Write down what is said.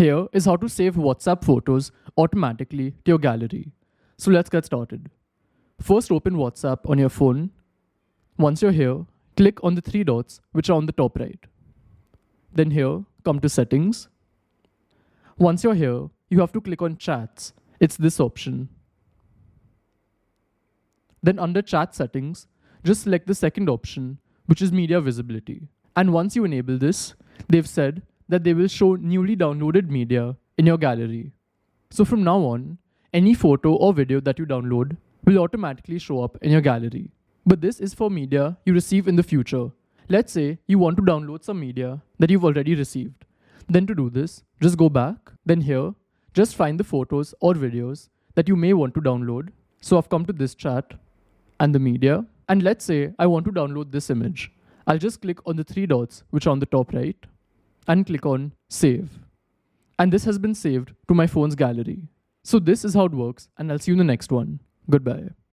Here is how to save WhatsApp photos automatically to your gallery. So let's get started. First, open WhatsApp on your phone. Once you're here, click on the three dots which are on the top right. Then here, come to settings. Once you're here, you have to click on chats. It's this option. Then under chat settings, just select the second option, which is media visibility. And once you enable this, they've said that they will show newly downloaded media in your gallery. So from now on, any photo or video that you download will automatically show up in your gallery. But this is for media you receive in the future. Let's say you want to download some media that you've already received. Then to do this, just go back. Then here, just find the photos or videos that you may want to download. So I've come to this chat and the media. And let's say I want to download this image. I'll just click on the three dots which are on the top right and click on save. And this has been saved to my phone's gallery. So this is how it works, and I'll see you in the next one. Goodbye.